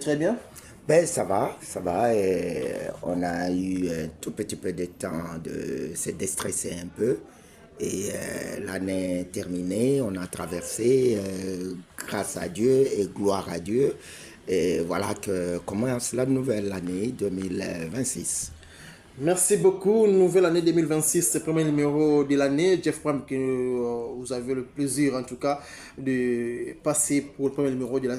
très bien. Ben, ça va, ça va. Et on a eu un tout petit peu de temps de se déstresser un peu. Et l'année est terminée, on a traversé, grâce à Dieu et gloire à Dieu. Et voilà que commence la nouvelle année 2026. Merci beaucoup. Nouvelle année 2026, c'est le premier numéro de l'année. Jeff Pram, que vous avez le plaisir en tout cas de passer pour le premier numéro de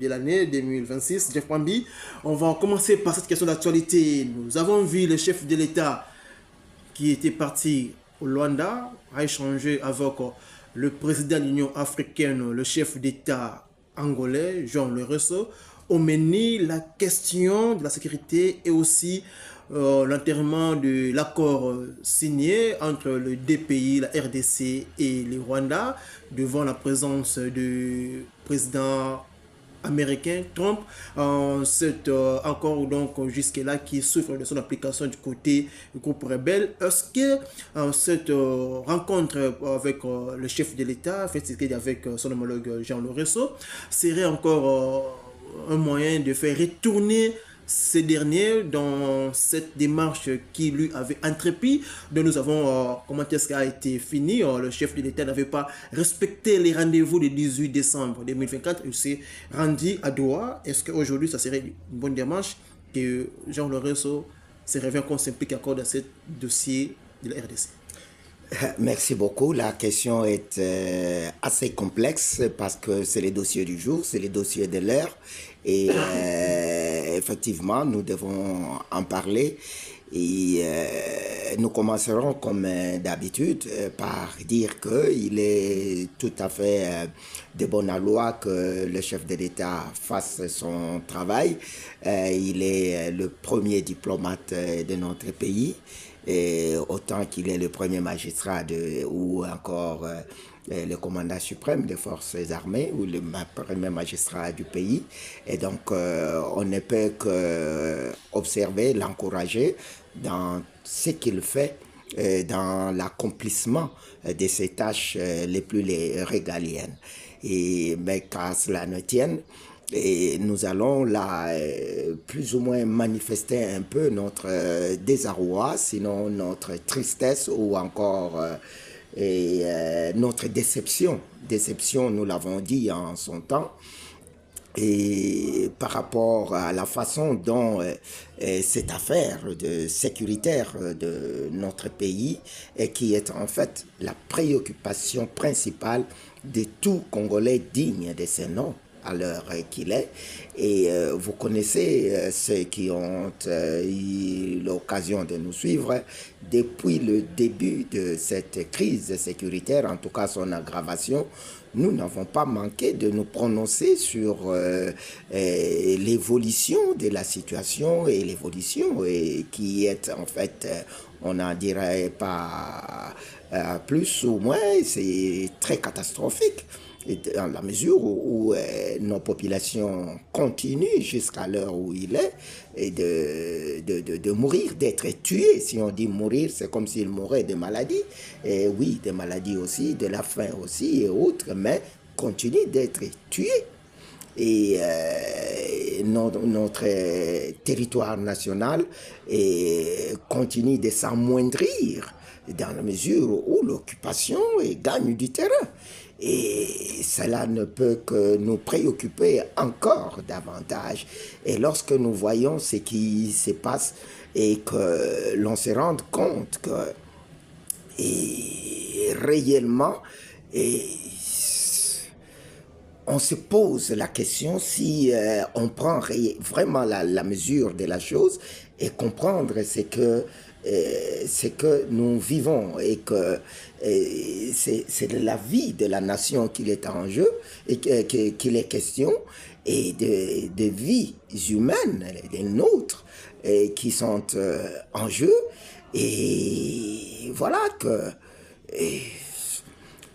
l'année 2026. Jeff Prambi, on va commencer par cette question d'actualité. Nous avons vu le chef de l'État qui était parti au Luanda a échangé avec le président de l'Union africaine, le chef d'État angolais, Jean Lourenço, au menu la question de la sécurité et aussi l'enterrement de l'accord signé entre les deux pays, la RDC et le Rwanda, devant la présence du président américain Trump, encore donc jusque-là qui souffre de son application du côté du groupe rebelle. Est-ce que cette rencontre avec le chef de l'État, fait avec son homologue Jean Lourenço, serait encore un moyen de faire retourner ces derniers dans cette démarche qui lui avait entrepris, dont nous avons comment est-ce qu'elle a été fini. Le chef de l'État n'avait pas respecté les rendez-vous du 18 décembre 2024. Il s'est rendu à Doha. Est-ce qu'aujourd'hui, ça serait une bonne démarche que Jean Lourenço se revient qu'on s'implique encore dans ce dossier de la RDC? Merci beaucoup. La question est assez complexe parce que c'est les dossiers du jour, c'est les dossiers de l'heure. Et effectivement, nous devons en parler. Et nous commencerons comme d'habitude par dire qu'il est tout à fait de bonne loi que le chef de l'État fasse son travail. Il est le premier diplomate de notre pays. Et autant qu'il est le premier magistrat ou encore le commandant suprême des forces armées ou le premier magistrat du pays. Et donc, on ne peut qu'observer, l'encourager dans ce qu'il fait, dans l'accomplissement de ses tâches les plus régaliennes. Mais qu'à cela ne tienne, et nous allons là plus ou moins manifester un peu notre désarroi, sinon notre tristesse ou encore notre déception. Déception, nous l'avons dit en son temps. Et par rapport à la façon dont cette affaire sécuritaire de notre pays, qui est en fait la préoccupation principale de tout Congolais digne de ce nom, à l'heure qu'il est. Et vous connaissez ceux qui ont eu l'occasion de nous suivre depuis le début de cette crise sécuritaire, en tout cas son aggravation. Nous n'avons pas manqué de nous prononcer sur l'évolution de la situation et l'évolution qui est en fait, on n'en dirait pas plus ou moins, c'est très catastrophique. Dans la mesure où nos populations continuent jusqu'à l'heure où il est et de mourir, d'être tués. Si on dit mourir, c'est comme s'ils mouraient de maladies. Et oui, des maladies aussi, de la faim aussi et autres, mais continuent d'être tués. Et notre territoire national continue de s'amoindrir dans la mesure où l'occupation gagne du terrain. Et cela ne peut que nous préoccuper encore davantage. Et lorsque nous voyons ce qui se passe et que l'on se rend compte que réellement, on se pose la question si on prend vraiment la mesure de la chose et comprendre ce que nous vivons et que c'est de la vie de la nation qu'il est en jeu et qu'il est question et de vies humaines, des nôtres, qui sont en jeu. Et voilà que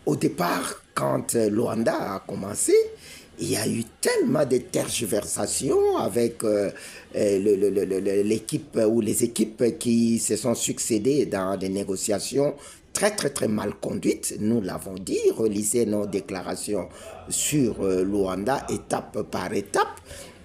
au départ, quand Luanda a commencé, il y a eu tellement de tergiversations avec l'équipe ou les équipes qui se sont succédées dans des négociations très très très mal conduites. Nous l'avons dit, relisez nos déclarations sur Luanda étape par étape.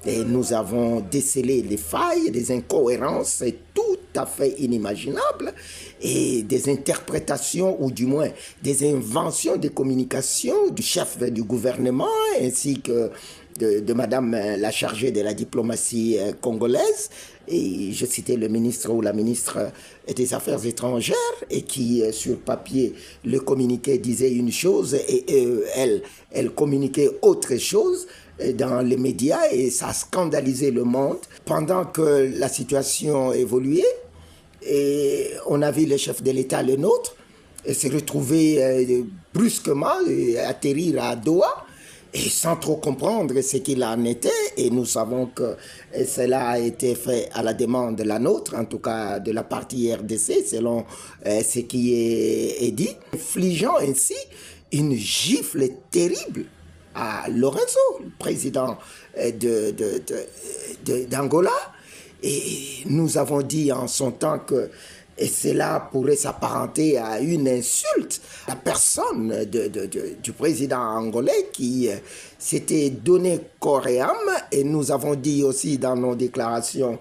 Et nous avons décelé les failles, les incohérences tout à fait inimaginables et des interprétations ou du moins des inventions de communication du chef du gouvernement ainsi que de Madame la chargée de la diplomatie congolaise. Et je citais le ministre ou la ministre des Affaires étrangères et qui, sur papier, le communiqué disait une chose et elle communiquait autre chose dans les médias et ça a scandalisé le monde. Pendant que la situation évoluait, et on a vu le chef de l'État, le nôtre, se retrouver brusquement, atterrir à Doha, et sans trop comprendre ce qu'il en était. Et nous savons que cela a été fait à la demande de la nôtre, en tout cas de la partie RDC, selon ce qui est dit, infligeant ainsi une gifle terrible à Lorenzo, le président d'Angola. Et nous avons dit en son temps que cela pourrait s'apparenter à une insulte. La personne du président angolais qui s'était donné corps et âme, et nous avons dit aussi dans nos déclarations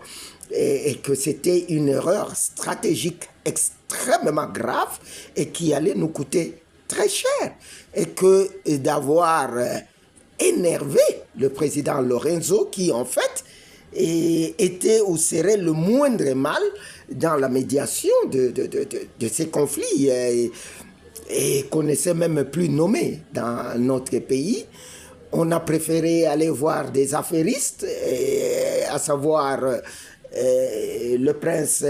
que c'était une erreur stratégique extrêmement grave et qui allait nous coûter très cher. Et que d'avoir énervé le président Lorenzo qui en fait était ou serait le moindre mal dans la médiation de ces conflits et qu'on ne sait même plus nommer dans notre pays. On a préféré aller voir des affairistes, à savoir le prince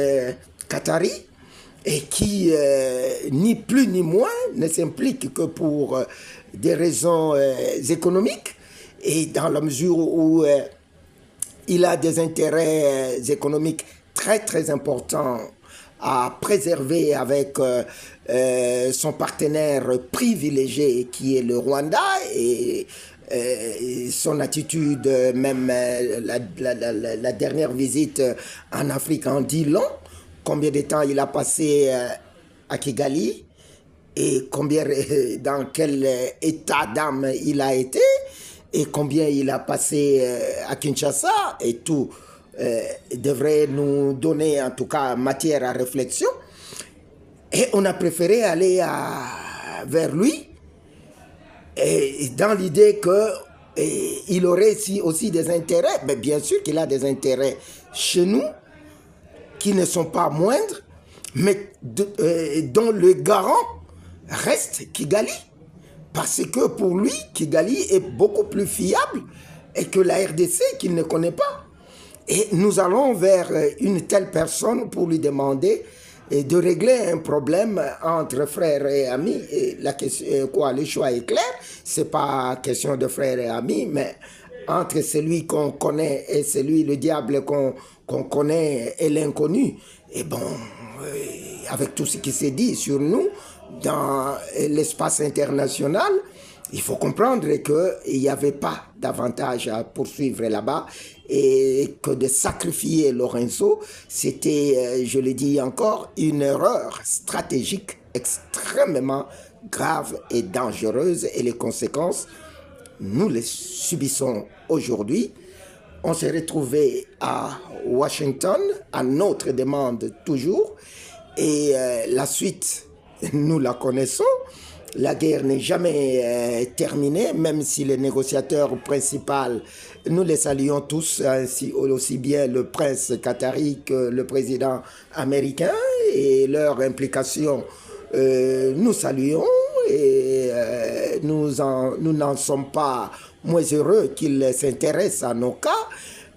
Qatari, et qui, ni plus ni moins, ne s'implique que pour des raisons économiques, et dans la mesure où il a des intérêts économiques très très importants à préserver avec son partenaire privilégié qui est le Rwanda, et son attitude, même la dernière visite en Afrique en dit long. Combien de temps il a passé à Kigali et dans quel état d'âme il a été et combien il a passé à Kinshasa, et tout devrait nous donner en tout cas matière à réflexion. Et on a préféré aller vers lui et dans l'idée qu'il aurait aussi des intérêts, mais bien sûr qu'il a des intérêts chez nous qui ne sont pas moindres, mais dont le garant reste Kigali. Parce que pour lui, Kigali est beaucoup plus fiable et que la RDC qu'il ne connaît pas. Et nous allons vers une telle personne pour lui demander de régler un problème entre frères et amis. Et la question, le choix est clair, c'est pas question de frères et amis, mais entre celui qu'on connaît et celui, le diable qu'on connaît et l'inconnu. Et bon, avec tout ce qui s'est dit sur nous dans l'espace international, il faut comprendre qu'il n'y avait pas d'avantage à poursuivre là-bas et que de sacrifier Lorenzo, c'était, je le dis encore, une erreur stratégique extrêmement grave et dangereuse, et les conséquences, nous les subissons aujourd'hui. On s'est retrouvé à Washington, à notre demande toujours, et la suite, nous la connaissons. La guerre n'est jamais terminée, même si les négociateurs principaux, nous les saluons tous, aussi bien le prince Qatari que le président américain, et leur implication, nous saluons, et nous n'en sommes pas moins heureux qu'ils s'intéressent à nos cas,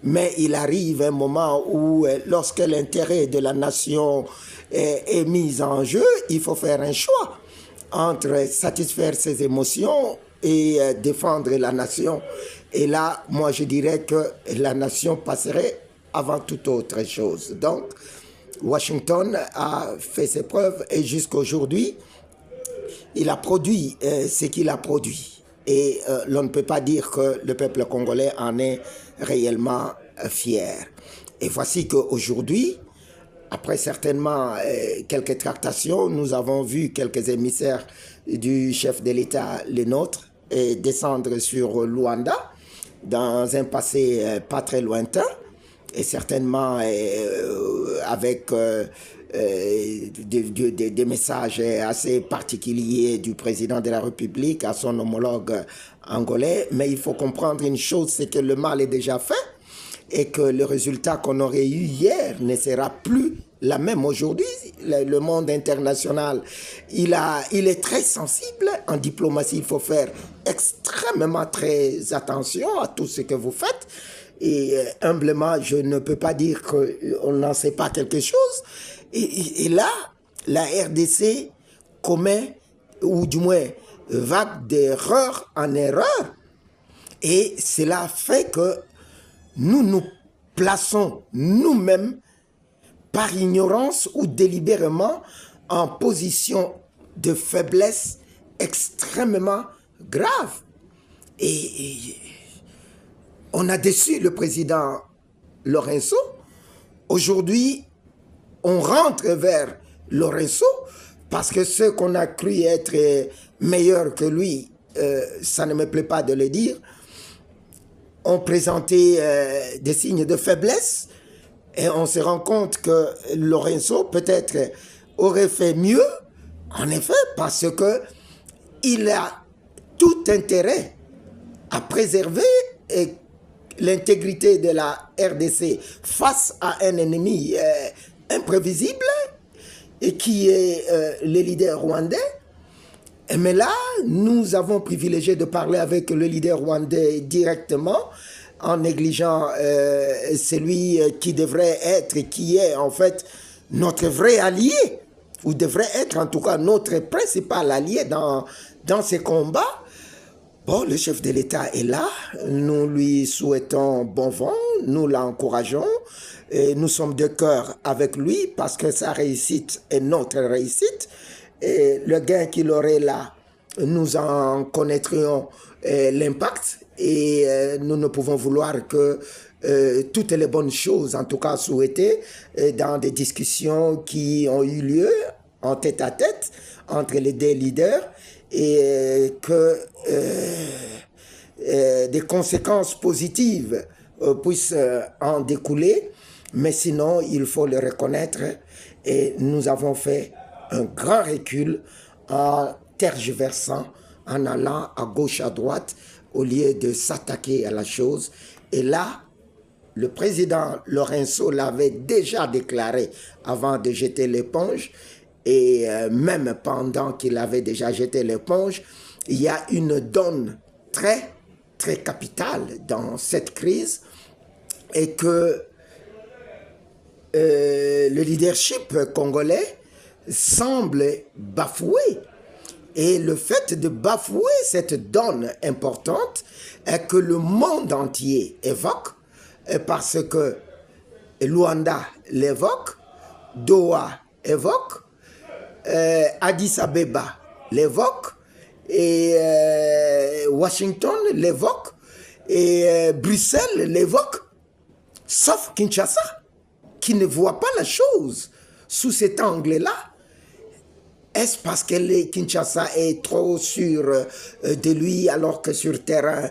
mais il arrive un moment où, lorsque l'intérêt de la nation est mis en jeu, il faut faire un choix entre satisfaire ses émotions et défendre la nation. Et là, moi, je dirais que la nation passerait avant toute autre chose. Donc, Washington a fait ses preuves et jusqu'à aujourd'hui, il a produit ce qu'il a produit. Et l'on ne peut pas dire que le peuple congolais en est réellement fier. Et voici qu'aujourd'hui, après certainement quelques tractations, nous avons vu quelques émissaires du chef de l'État, le nôtre, descendre sur Luanda dans un passé pas très lointain, et certainement avec des messages assez particuliers du président de la République à son homologue angolais. Mais il faut comprendre une chose, c'est que le mal est déjà fait et que le résultat qu'on aurait eu hier ne sera plus la même aujourd'hui. Le monde international, il est très sensible. En diplomatie, il faut faire extrêmement très attention à tout ce que vous faites. Et humblement, je ne peux pas dire qu'on n'en sait pas quelque chose. Et là, la RDC commet, ou du moins vague d'erreur en erreur. Et cela fait que nous nous plaçons nous-mêmes par ignorance ou délibérément en position de faiblesse extrêmement grave. Et on a déçu le président Lourenço. Aujourd'hui, on rentre vers Lourenço parce que ceux qu'on a cru être meilleurs que lui, ça ne me plaît pas de le dire, ont présenté des signes de faiblesse. Et on se rend compte que Lourenço peut-être aurait fait mieux, en effet, parce qu'il a tout intérêt à préserver l'intégrité de la RDC face à un ennemi imprévisible et qui est le leader rwandais. Mais là, nous avons privilégié de parler avec le leader rwandais directement en négligeant celui qui devrait être, qui est en fait notre vrai allié, ou devrait être en tout cas notre principal allié dans ces combats. Bon, le chef de l'État est là, nous lui souhaitons bon vent, nous l'encourageons, et nous sommes de cœur avec lui parce que sa réussite est notre réussite. Et le gain qu'il aurait là, nous en connaîtrions l'impact et nous ne pouvons vouloir que toutes les bonnes choses, en tout cas souhaitées, dans des discussions qui ont eu lieu en tête-à-tête entre les deux leaders et que des conséquences positives puissent en découler. Mais sinon, il faut le reconnaître et nous avons fait un grand recul en tergiversant, en allant à gauche, à droite, au lieu de s'attaquer à la chose. Et là, le président Lourenço l'avait déjà déclaré avant de jeter l'éponge. Et même pendant qu'il avait déjà jeté l'éponge, il y a une donne très, très capitale dans cette crise et que le leadership congolais semble bafouer. Et le fait de bafouer cette donne importante est que le monde entier évoque, parce que Luanda l'évoque, Doha évoque, Addis Abeba l'évoque, et Washington l'évoque, et Bruxelles l'évoque, sauf Kinshasa, qui ne voit pas la chose sous cet angle-là. Est-ce parce que Kinshasa est trop sûr de lui alors que sur terrain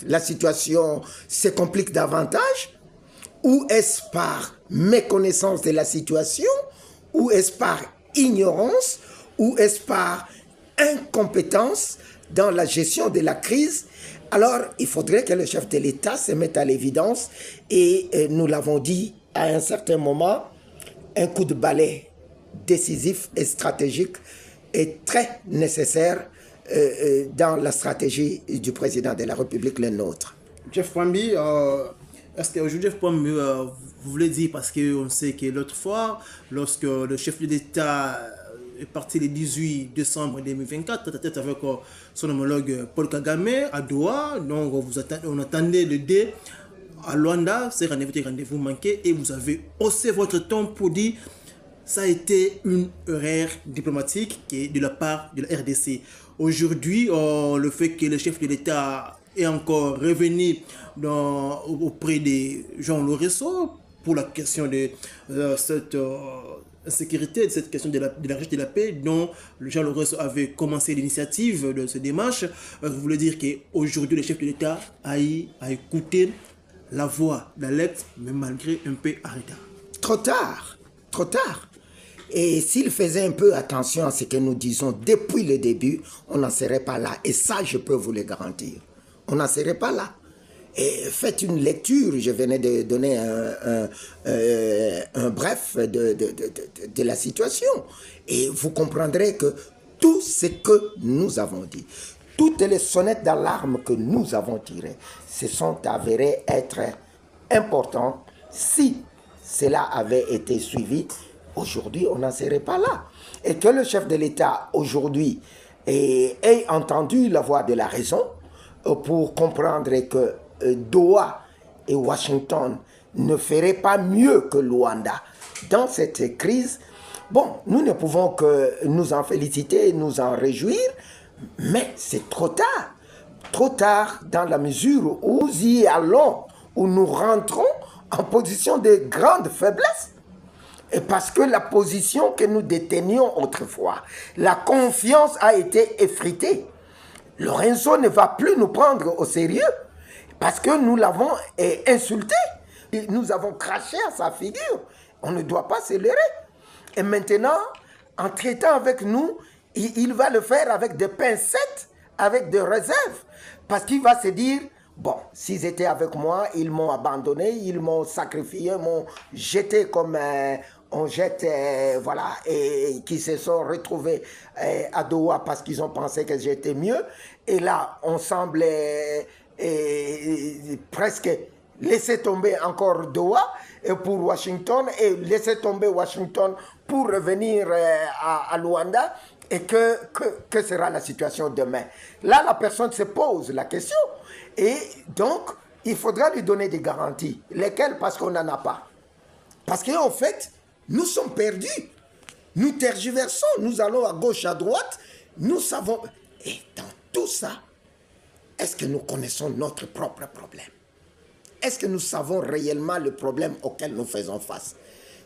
la situation se complique davantage? Ou est-ce par méconnaissance de la situation? Ou est-ce par ignorance? Ou est-ce par incompétence dans la gestion de la crise? Alors, il faudrait que le chef de l'État se mette à l'évidence et nous l'avons dit à un certain moment, un coup de balai décisif et stratégique est très nécessaire dans la stratégie du président de la République, le nôtre. Jeff Pwambi, est-ce qu'aujourd'hui, Jeff Pwambi, vous voulez dire, parce qu'on sait que l'autre fois, lorsque le chef de l'État est parti le 18 décembre 2024, tête-à-tête avec son homologue Paul Kagame à Doha, donc on attendait le D à Luanda, c'est rendez-vous manqué et vous avez haussé votre ton pour dire ça a été une erreur diplomatique qui est de la part de la RDC. Aujourd'hui, le fait que le chef de l'État est encore revenu auprès de Jean Lourenço pour la question de sécurité, de cette question de la recherche de la paix, dont Jean Lorenzo avait commencé l'initiative de cette démarche, vous voulez dire qu'aujourd'hui, le chef de l'État a écouté la voix d'Alex, mais malgré un peu en retard. Trop tard, trop tard. Et s'il faisait un peu attention à ce que nous disons depuis le début, on n'en serait pas là. Et ça, je peux vous le garantir. On n'en serait pas là. Et faites une lecture, je venais de donner un bref de la situation. Et vous comprendrez que tout ce que nous avons dit, toutes les sonnettes d'alarme que nous avons tirées, se sont avérées être importantes. Si cela avait été suivi, aujourd'hui, on n'en serait pas là. Et que le chef de l'État, aujourd'hui, ait entendu la voix de la raison pour comprendre que Doha et Washington ne feraient pas mieux que Luanda dans cette crise. Bon, nous ne pouvons que nous en féliciter, nous en réjouir, mais c'est trop tard. Trop tard dans la mesure où nous y allons, où nous rentrons en position de grande faiblesse. Et parce que la position que nous détenions autrefois, la confiance a été effritée. Lorenzo ne va plus nous prendre au sérieux parce que nous l'avons insulté. Nous avons craché à sa figure. On ne doit pas se leurrer. Et maintenant, en traitant avec nous, il va le faire avec des pincettes, avec des réserves. Parce qu'il va se dire, bon, s'ils étaient avec moi, ils m'ont abandonné, ils m'ont sacrifié, m'ont jeté comme on jette, voilà, et qui se sont retrouvés à Doha parce qu'ils ont pensé que j'étais mieux. Et là, on semble presque laisser tomber encore Doha pour Washington et laisser tomber Washington pour revenir à Luanda. Et que sera la situation demain? Là, la personne se pose la question. Et donc, il faudra lui donner des garanties. Lesquelles? Parce qu'on n'en a pas. Parce qu'en fait, nous sommes perdus. Nous tergiversons, nous allons à gauche, à droite. Nous savons... Et dans tout ça, est-ce que nous connaissons notre propre problème? Est-ce que nous savons réellement le problème auquel nous faisons face?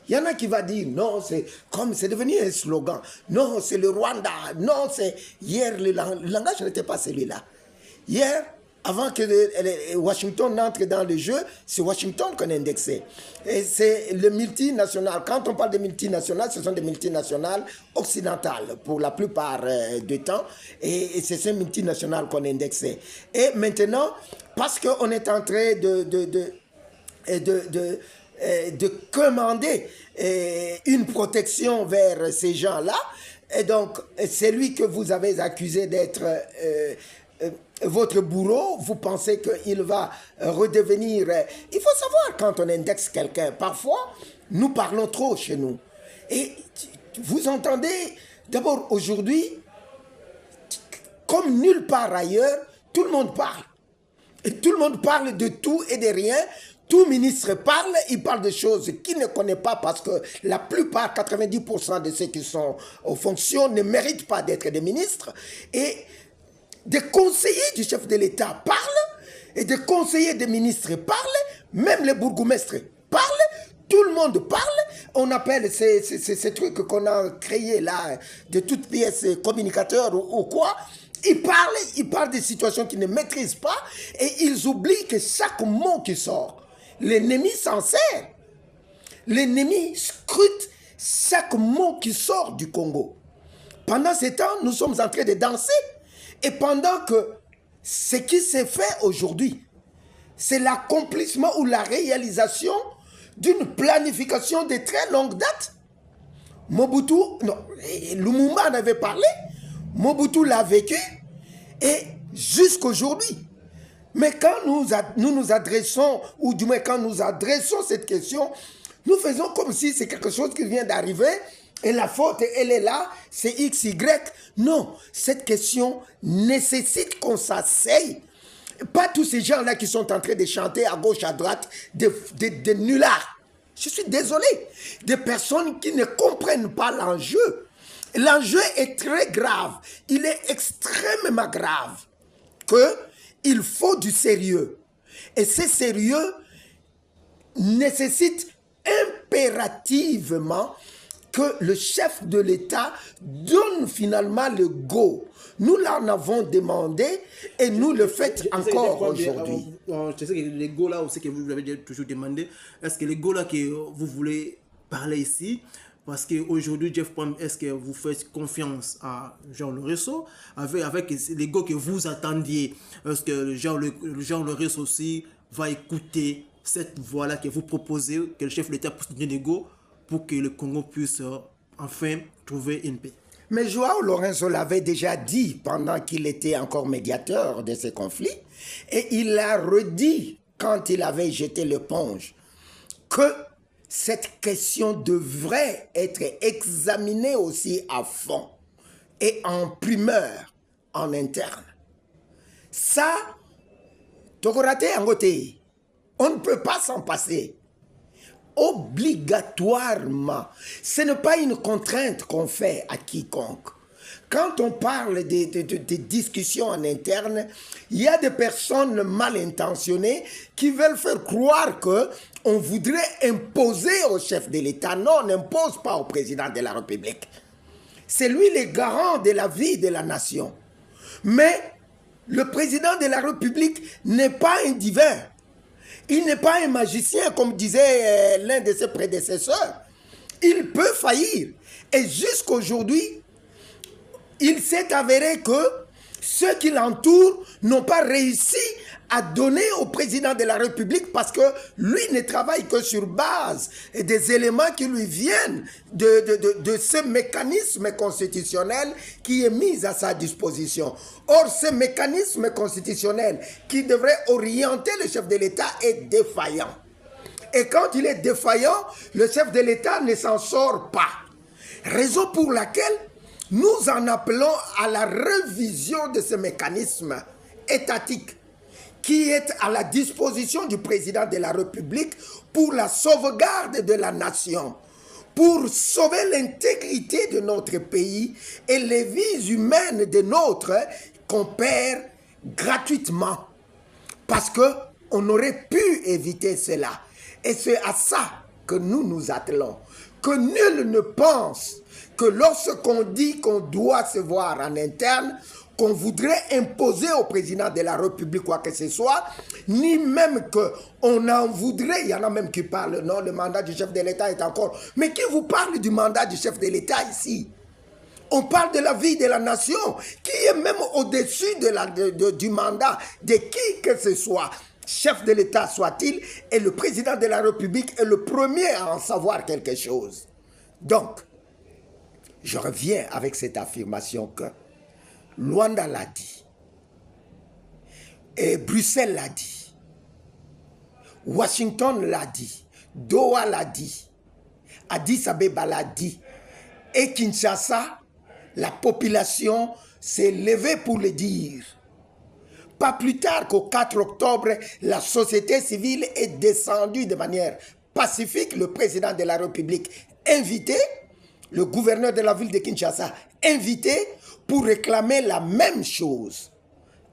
Il y en a qui va dire, non, c'est comme c'est devenu un slogan. Non, c'est le Rwanda. Non, c'est... Hier, le langage n'était pas celui-là. Hier, avant que Washington entre dans le jeu, c'est Washington qu'on a indexé. Et c'est le multinational. Quand on parle de multinationales, ce sont des multinationales occidentales pour la plupart du temps. Et c'est ces multinationales qu'on a indexé. Et maintenant, parce qu'on est en train de commander une protection vers ces gens-là, et donc c'est lui que vous avez accusé d'être votre bourreau, vous pensez qu'il va redevenir... Il faut savoir quand on indexe quelqu'un, parfois nous parlons trop chez nous. Et vous entendez, d'abord aujourd'hui, comme nulle part ailleurs, tout le monde parle. Et tout le monde parle de tout et de rien. Tout ministre parle, il parle de choses qu'il ne connaît pas parce que la plupart, 90% de ceux qui sont aux fonctions ne méritent pas d'être des ministres. Et des conseillers du chef de l'État parlent, et des conseillers des ministres parlent, même les bourgmestres parlent, tout le monde parle. On appelle ces trucs qu'on a créés là, de toutes pièces, communicateurs ou quoi. Ils parlent des situations qu'ils ne maîtrisent pas, et ils oublient que chaque mot qui sort, l'ennemi s'en sert. L'ennemi scrute chaque mot qui sort du Congo. Pendant ce temps, nous sommes en train de danser. Et pendant que ce qui s'est fait aujourd'hui, c'est l'accomplissement ou la réalisation d'une planification de très longue date. Mobutu, non, Lumumba en avait parlé, Mobutu l'a vécu, et jusqu'aujourd'hui. Mais quand nous nous adressons, ou du moins quand nous adressons cette question, nous faisons comme si c'est quelque chose qui vient d'arriver, et la faute, elle est là, c'est X, Y. Non, cette question nécessite qu'on s'asseye. Pas tous ces gens-là qui sont en train de chanter à gauche, à droite, des nullards. Je suis désolé. Des personnes qui ne comprennent pas l'enjeu. L'enjeu est très grave. Il est extrêmement grave. qu'il faut du sérieux. Et ce sérieux nécessite impérativement que le chef de l'État donne finalement le go. Nous l'en avons demandé et nous le faites encore aujourd'hui. Je sais que les go là aussi que vous l'avez toujours demandé, est-ce que les go là que vous voulez parler ici, parce qu'aujourd'hui, Jeff Pam, est-ce que vous faites confiance à Jean Loresso avec les go que vous attendiez? Est-ce que Jean Loresso aussi va écouter cette voie-là que vous proposez, que le chef de l'État puisse donner des go pour que le Congo puisse enfin trouver une paix? Mais Joao Lorenzo l'avait déjà dit pendant qu'il était encore médiateur de ces conflits, et il l'a redit quand il avait jeté l'éponge, que cette question devrait être examinée aussi à fond et en primeur, en interne. Ça, Tokorate Angote, on ne peut pas s'en passer. Obligatoirement. Ce n'est pas une contrainte qu'on fait à quiconque. Quand on parle des discussions en interne, il y a des personnes mal intentionnées qui veulent faire croire qu'on voudrait imposer au chef de l'État. Non, on n'impose pas au président de la République. C'est lui le garant de la vie de la nation. Mais le président de la République n'est pas un divin. Il n'est pas un magicien, comme disait l'un de ses prédécesseurs. Il peut faillir. Et jusqu'aujourd'hui, il s'est avéré que ceux qui l'entourent n'ont pas réussi à donner au président de la République parce que lui ne travaille que sur base des éléments qui lui viennent de ce mécanisme constitutionnel qui est mis à sa disposition. Or, ce mécanisme constitutionnel qui devrait orienter le chef de l'État est défaillant. Et quand il est défaillant, le chef de l'État ne s'en sort pas. Raison pour laquelle nous en appelons à la révision de ce mécanisme étatique qui est à la disposition du président de la République pour la sauvegarde de la nation, pour sauver l'intégrité de notre pays et les vies humaines de nôtres qu'on perd gratuitement. Parce qu'on aurait pu éviter cela. Et c'est à ça que nous nous attelons. Que nul ne pense que lorsqu'on dit qu'on doit se voir en interne, qu'on voudrait imposer au président de la République quoi que ce soit, ni même qu'on en voudrait, il y en a même qui parlent, non, le mandat du chef de l'État est encore... Mais qui vous parle du mandat du chef de l'État ici? On parle de la vie de la nation, qui est même au-dessus du mandat de qui que ce soit. Chef de l'État soit-il, et le président de la République est le premier à en savoir quelque chose. Donc, je reviens avec cette affirmation que Luanda l'a dit, et Bruxelles l'a dit, Washington l'a dit, Doha l'a dit, Addis Abeba l'a dit, et Kinshasa, la population s'est levée pour le dire. Pas plus tard qu'au 4 octobre, la société civile est descendue de manière pacifique, le président de la République invité, le gouverneur de la ville de Kinshasa invité pour réclamer la même chose.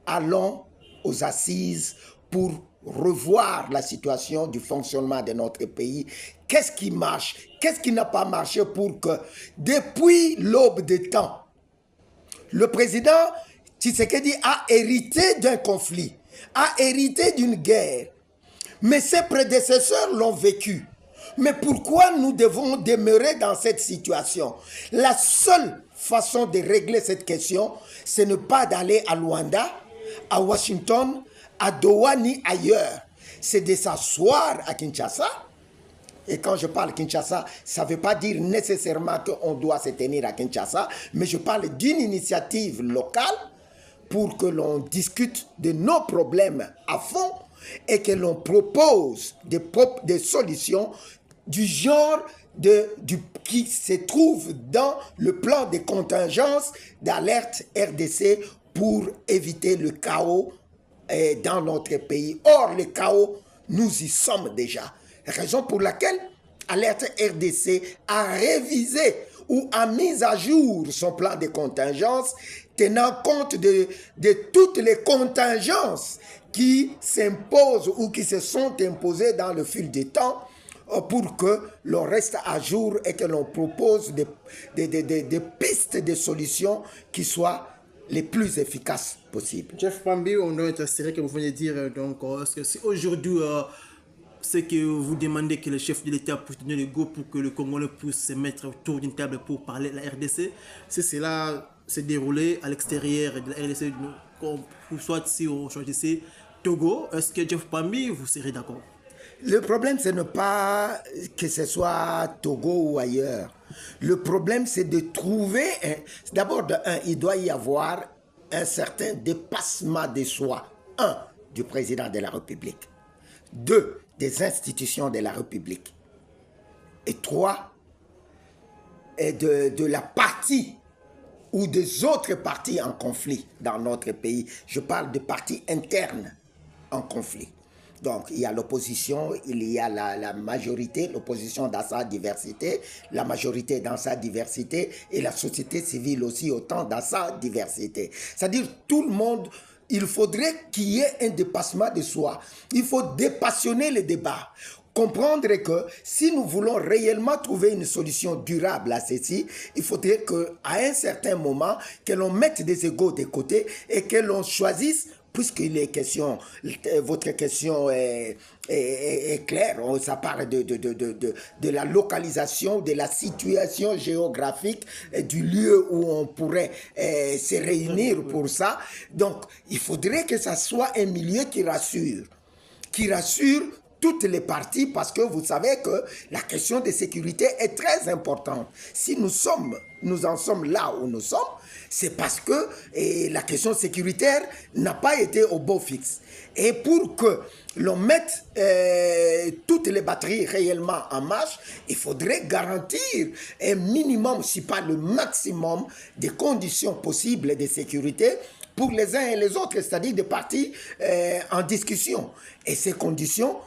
Allons aux assises pour revoir la situation du fonctionnement de notre pays. Qu'est-ce qui marche? Qu'est-ce qui n'a pas marché pour que, depuis l'aube des temps, le président Tshisekedi a hérité d'un conflit, a hérité d'une guerre, mais ses prédécesseurs l'ont vécu. Mais pourquoi nous devons demeurer dans cette situation? La seule façon de régler cette question, ce n'est pas d'aller à Luanda, à Washington, à Doha ni ailleurs. C'est de s'asseoir à Kinshasa. Et quand je parle Kinshasa, ça ne veut pas dire nécessairement qu'on doit se tenir à Kinshasa, mais je parle d'une initiative locale pour que l'on discute de nos problèmes à fond et que l'on propose des solutions du genre qui se trouve dans le plan de contingence d'alerte RDC pour éviter le chaos dans notre pays. Or, le chaos, nous y sommes déjà. Raison pour laquelle Alerte RDC a révisé ou a mis à jour son plan de contingence tenant compte de toutes les contingences qui s'imposent ou qui se sont imposées dans le fil du temps pour que l'on reste à jour et que l'on propose des pistes de solutions qui soient les plus efficaces possibles. Jeff Pambi, on doit être intéressé que vous venez de dire, donc, est-ce que c'est aujourd'hui ce que vous demandez que le chef de l'État puisse donner le go pour que le Congolais puisse se mettre autour d'une table pour parler de la RDC, si cela s'est déroulé à l'extérieur de la RDC, soit si on choisissait Togo, est-ce que Jeff Pambi, vous serez d'accord? Le problème, ce n'est pas que ce soit Togo ou ailleurs. Le problème, c'est de trouver... D'abord, il doit y avoir un certain dépassement de soi. Un, du président de la République. Deux, des institutions de la République. Et trois, de la partie ou des autres partis en conflit dans notre pays. Je parle de partis internes en conflit. Donc, il y a l'opposition, il y a la majorité, l'opposition dans sa diversité, la majorité dans sa diversité et la société civile aussi autant dans sa diversité. C'est-à-dire, tout le monde, il faudrait qu'il y ait un dépassement de soi. Il faut dépassionner le débat. Comprendre que si nous voulons réellement trouver une solution durable à ceci, il faudrait qu'à un certain moment, que l'on mette des égos de côté et que l'on choisisse, puisqu'il est question, votre question est claire, ça parle de la localisation, de la situation géographique du lieu où on pourrait se réunir pour ça. Donc, il faudrait que ça soit un milieu qui rassure toutes les parties, parce que vous savez que la question de sécurité est très importante. Si nous en sommes là où nous sommes, c'est parce que la question sécuritaire n'a pas été au beau fixe. Et pour que l'on mette toutes les batteries réellement en marche, il faudrait garantir un minimum, si pas le maximum, des conditions possibles de sécurité pour les uns et les autres, c'est-à-dire des parties en discussion. Et ces conditions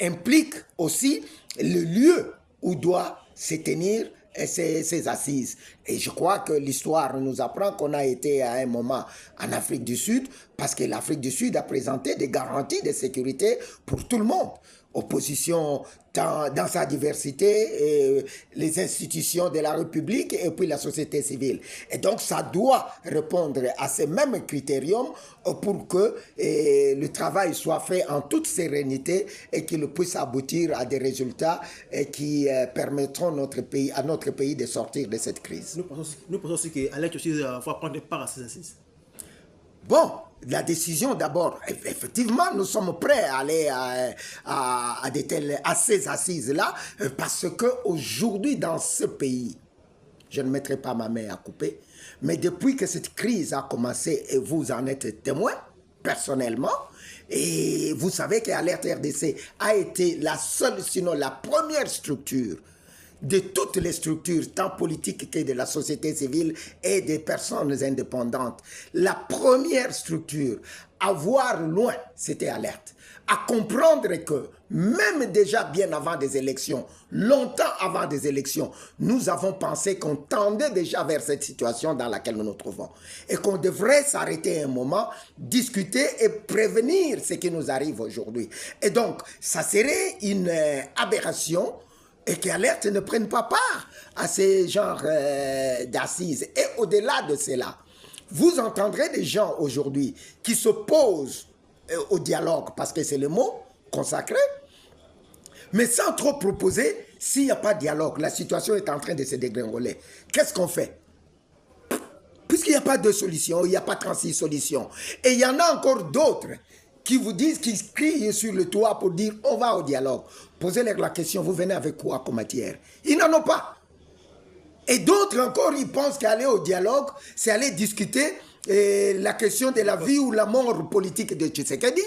impliquent aussi le lieu où doit se tenir ces assises. Et je crois que l'histoire nous apprend qu'on a été à un moment en Afrique du Sud, parce que l'Afrique du Sud a présenté des garanties de sécurité pour tout le monde. Opposition dans sa diversité, les institutions de la République et puis la société civile. Et donc ça doit répondre à ces mêmes critériums pour que le travail soit fait en toute sérénité et qu'il puisse aboutir à des résultats qui permettront à notre pays de sortir de cette crise. Nous pensons aussi qu'Alex aussi va prendre part à ces assises. Bon, la décision d'abord, effectivement, nous sommes prêts à aller à ces assises-là, parce qu'aujourd'hui, dans ce pays, je ne mettrai pas ma main à couper, mais depuis que cette crise a commencé, et vous en êtes témoin, personnellement, et vous savez qu'Alerte RDC a été la seule, sinon la première structure de toutes les structures, tant politiques que de la société civile et des personnes indépendantes. La première structure à voir loin, c'était Alerte. À comprendre que même déjà bien avant des élections, longtemps avant des élections, nous avons pensé qu'on tendait déjà vers cette situation dans laquelle nous nous trouvons. Et qu'on devrait s'arrêter un moment, discuter et prévenir ce qui nous arrive aujourd'hui. Et donc, ça serait une aberration et qu'Alerte ne prenne pas part à ces genres d'assises. Et au-delà de cela, vous entendrez des gens aujourd'hui qui s'opposent au dialogue, parce que c'est le mot consacré, mais sans trop proposer. S'il n'y a pas de dialogue, la situation est en train de se dégringoler. Qu'est-ce qu'on fait? Puisqu'il n'y a pas de solution, il n'y a pas 36 solutions. Et il y en a encore d'autres qui vous disent, qui crient sur le toit pour dire on va au dialogue. Posez-leur la question, vous venez avec quoi comme matière? Ils n'en ont pas. Et d'autres encore, ils pensent qu'aller au dialogue, c'est aller discuter la question de la vie ou la mort politique de Tshisekedi.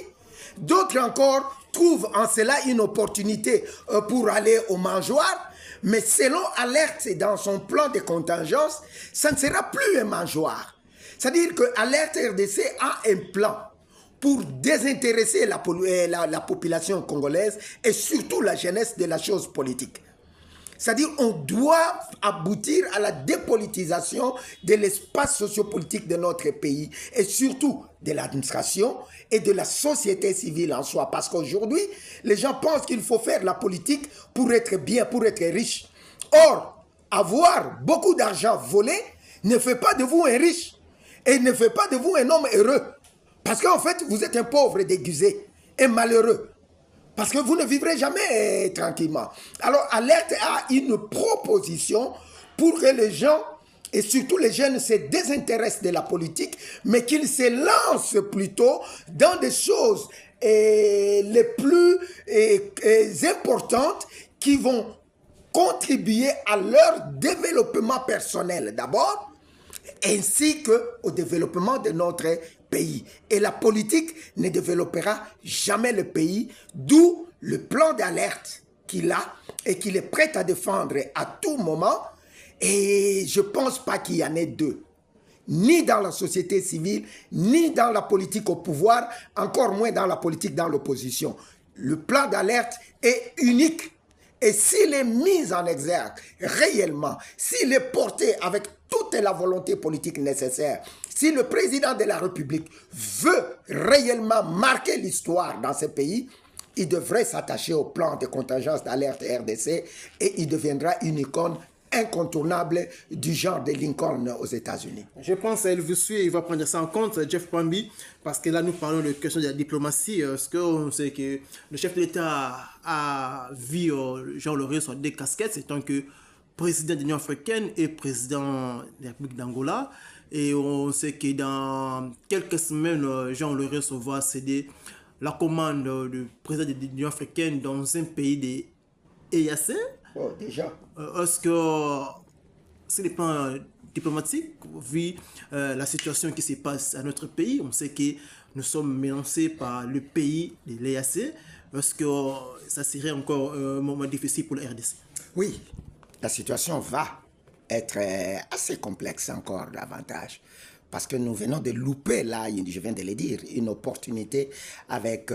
D'autres encore trouvent en cela une opportunité pour aller au mangeoire. Mais selon Alerte, dans son plan de contingence, ça ne sera plus un mangeoire. C'est-à-dire que Alerte RDC a un plan pour désintéresser la population congolaise et surtout la jeunesse de la chose politique. C'est-à-dire on doit aboutir à la dépolitisation de l'espace sociopolitique de notre pays et surtout de l'administration et de la société civile en soi. Parce qu'aujourd'hui, les gens pensent qu'il faut faire la politique pour être bien, pour être riche. Or, avoir beaucoup d'argent volé ne fait pas de vous un riche et ne fait pas de vous un homme heureux. Parce qu'en fait, vous êtes un pauvre déguisé, un malheureux. Parce que vous ne vivrez jamais tranquillement. Alors, Alerte a une proposition pour que les gens, et surtout les jeunes, se désintéressent de la politique, mais qu'ils se lancent plutôt dans des choses les plus importantes qui vont contribuer à leur développement personnel d'abord, ainsi qu'au développement de notre pays. Et la politique ne développera jamais le pays, d'où le plan d'alerte qu'il a et qu'il est prêt à défendre à tout moment. Et je ne pense pas qu'il y en ait deux, ni dans la société civile, ni dans la politique au pouvoir, encore moins dans la politique dans l'opposition. Le plan d'alerte est unique. Et s'il est mis en exergue réellement, s'il est porté avec toute la volonté politique nécessaire, si le président de la République veut réellement marquer l'histoire dans ce pays, il devrait s'attacher au plan de contingence d'alerte RDC et il deviendra une icône incontournable du genre de Lincoln aux États-Unis. Je pense qu'il vous suit, il va prendre ça en compte, Jeff Kwambi, parce que là nous parlons de questions de la diplomatie, parce qu'on sait que le chef de l'État a vu Jean Laurent sur deux casquettes, c'est tant que président de l'Union africaine et président de la République d'Angola. Et on sait que dans quelques semaines, Jean Laurent va céder la commande du président de l'Union africaine dans un pays de EAC. Oh, déjà. Est-ce que c'est le plan diplomatique, vu la situation qui se passe à notre pays, on sait que nous sommes menacés par le pays de l'EAC. Est-ce que ça serait encore un moment difficile pour la RDC? Oui, la situation va être assez complexe encore davantage. Parce que nous venons de louper, là, je viens de le dire, une opportunité avec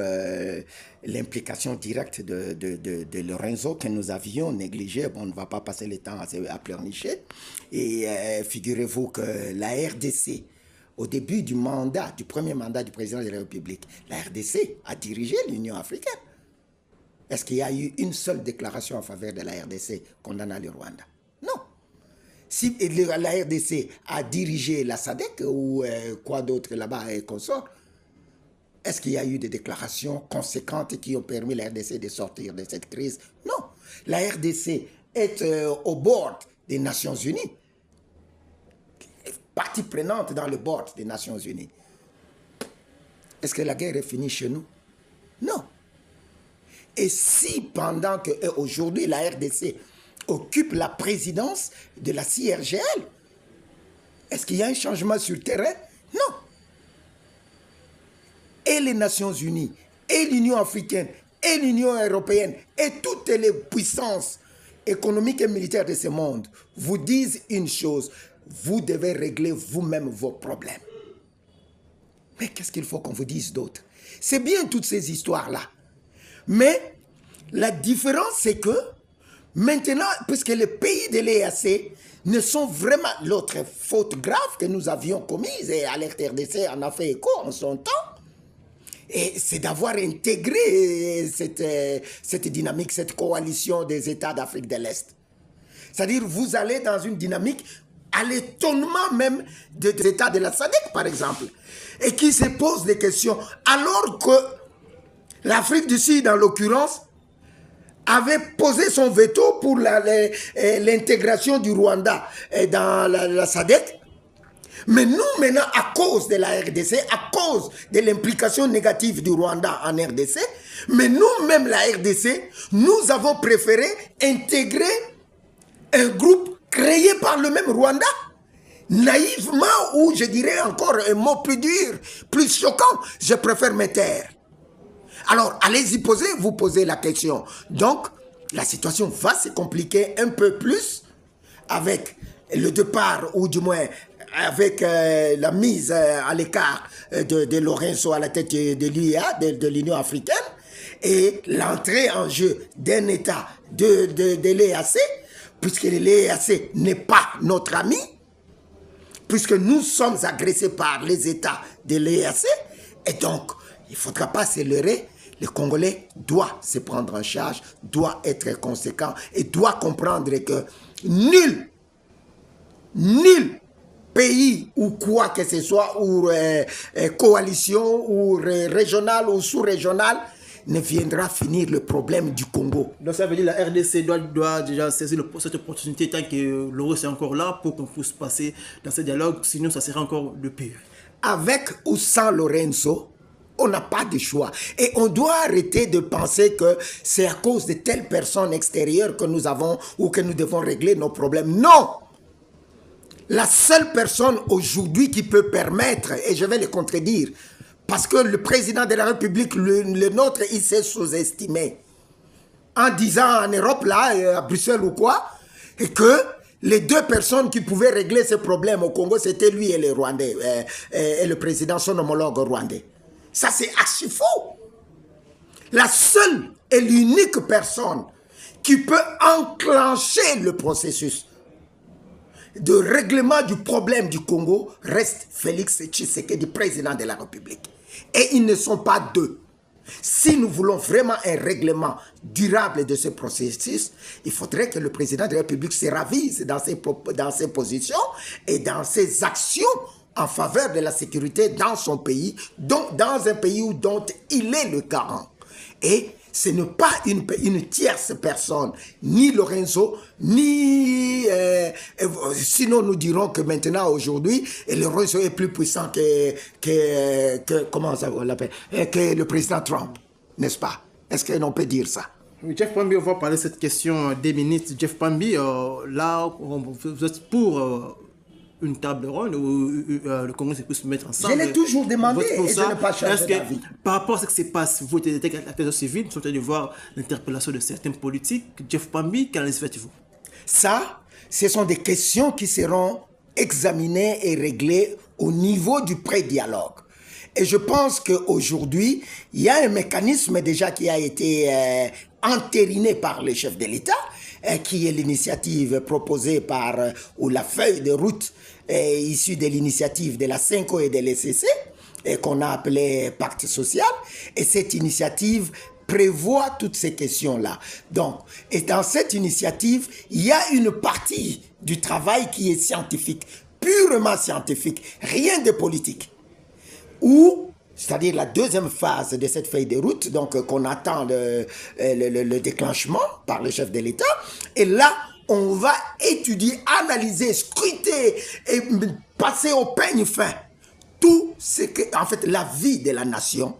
l'implication directe de Lorenzo que nous avions négligé. Bon, on ne va pas passer le temps à pleurnicher. Et figurez-vous que la RDC, au début du mandat, du premier mandat du président de la République, la RDC a dirigé l'Union africaine. Est-ce qu'il y a eu une seule déclaration en faveur de la RDC condamnant le Rwanda? Non. Si la RDC a dirigé la SADC ou quoi d'autre là-bas et consort, est-ce qu'il y a eu des déclarations conséquentes qui ont permis la RDC de sortir de cette crise? Non. La RDC est au board des Nations Unies, partie prenante dans le board des Nations Unies. Est-ce que la guerre est finie chez nous? Non. Et si pendant que aujourd'hui la RDC occupe la présidence de la CIRGL, est-ce qu'il y a un changement sur le terrain? Non. Et les Nations Unies, et l'Union africaine, et l'Union européenne, et toutes les puissances économiques et militaires de ce monde vous disent une chose: vous devez régler vous-même vos problèmes. Mais qu'est-ce qu'il faut qu'on vous dise d'autre? C'est bien toutes ces histoires-là. Mais la différence, c'est que maintenant, puisque les pays de l'EAC ne sont vraiment... L'autre faute grave que nous avions commise, et Alerte RDC en a fait écho en son temps, et c'est d'avoir intégré cette dynamique, cette coalition des États d'Afrique de l'Est. C'est-à-dire, vous allez dans une dynamique à l'étonnement même des États de la SADC, par exemple, et qui se posent des questions, alors que l'Afrique du Sud, en l'occurrence, avait posé son veto pour l'intégration du Rwanda dans la SADC. Mais nous, maintenant, à cause de la RDC, à cause de l'implication négative du Rwanda en RDC, mais nous-mêmes, la RDC, nous avons préféré intégrer un groupe créé par le même Rwanda, naïvement, ou je dirais encore un mot plus dur, plus choquant, je préfère me taire. Alors, allez-y poser, vous posez la question. Donc, la situation va se compliquer un peu plus avec le départ, ou du moins avec la mise à l'écart de Lorenzo à la tête de l'UEA, de l'Union africaine, et l'entrée en jeu d'un État de l'EAC, puisque l'EAC n'est pas notre ami, puisque nous sommes agressés par les États de l'EAC, et donc il ne faudra pas se leurrer. Le Congolais doit se prendre en charge, doit être conséquent et doit comprendre que nul pays ou quoi que ce soit, ou coalition, ou régionale ou sous-régionale, ne viendra finir le problème du Congo. Donc ça veut dire que la RDC doit déjà saisir cette opportunité tant que l'euro est encore là pour qu'on puisse passer dans ce dialogue, sinon ça sera encore le pire. Avec ou sans Lorenzo, on n'a pas de choix. Et on doit arrêter de penser que c'est à cause de telle personne extérieure que nous avons ou que nous devons régler nos problèmes. Non! La seule personne aujourd'hui qui peut permettre, et je vais le contredire, parce que le président de la République, le nôtre, il s'est sous-estimé. En disant en Europe, là, à Bruxelles ou quoi, et que les deux personnes qui pouvaient régler ces problèmes au Congo, c'était lui et les Rwandais, et le président, son homologue rwandais. Ça, c'est archi faux. La seule et l'unique personne qui peut enclencher le processus de règlement du problème du Congo reste Félix Tshisekedi, président de la République. Et ils ne sont pas deux. Si nous voulons vraiment un règlement durable de ce processus, il faudrait que le président de la République se ravise dans ses positions et dans ses actions en faveur de la sécurité dans son pays, donc dans un pays dont il est le garant. Et ce n'est pas une tierce personne, ni Lorenzo, ni... sinon nous dirons que maintenant, aujourd'hui, Lorenzo est plus puissant comment ça l'appelle, que le président Trump, n'est-ce pas? Est-ce qu'on peut dire ça? Oui, Jeff Pambi, on va parler de cette question des ministres. Jeff Pambi, là, vous êtes pour... une table ronde où le Congo peut se mettre ensemble. Je l'ai toujours demandé et je n'ai pas changé d'avis. Par rapport à ce qui se passe, vous êtes acteur civil, vous êtes en train de voir l'interpellation de certains politiques. Jeff Pambi, qu'en faites-vous? Ça, ce sont des questions qui seront examinées et réglées au niveau du pré-dialogue. Et je pense qu'aujourd'hui, il y a un mécanisme déjà qui a été entériné par le chef de l'État, qui est l'initiative proposée par, ou la feuille de route issue de l'initiative de la CENCO et de l'ECC, qu'on a appelée Pacte social. Et cette initiative prévoit toutes ces questions-là. Donc, et dans cette initiative, il y a une partie du travail qui est scientifique, purement scientifique, rien de politique. Ou, c'est-à-dire la deuxième phase de cette feuille de route, donc qu'on attend le déclenchement par le chef de l'État. Et là, on va étudier, analyser, scruter et passer au peigne fin tout ce que, en fait, la vie de la nation.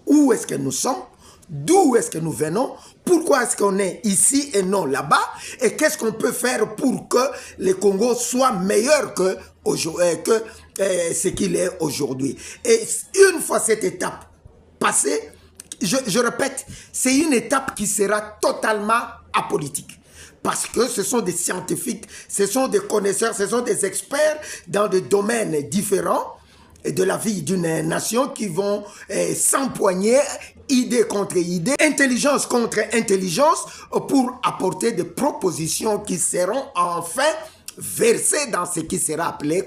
Où est-ce que nous sommes? D'où est-ce que nous venons? Pourquoi est-ce qu'on est ici et non là-bas? Et qu'est-ce qu'on peut faire pour que le Congo soit meilleur que ce qu'il est aujourd'hui? Et une fois cette étape passée, je répète, c'est une étape qui sera totalement apolitique. Parce que ce sont des scientifiques, ce sont des connaisseurs, ce sont des experts dans des domaines différents de la vie d'une nation qui vont s'empoigner idée contre idée, intelligence contre intelligence pour apporter des propositions qui seront enfin versées dans ce qui sera appelé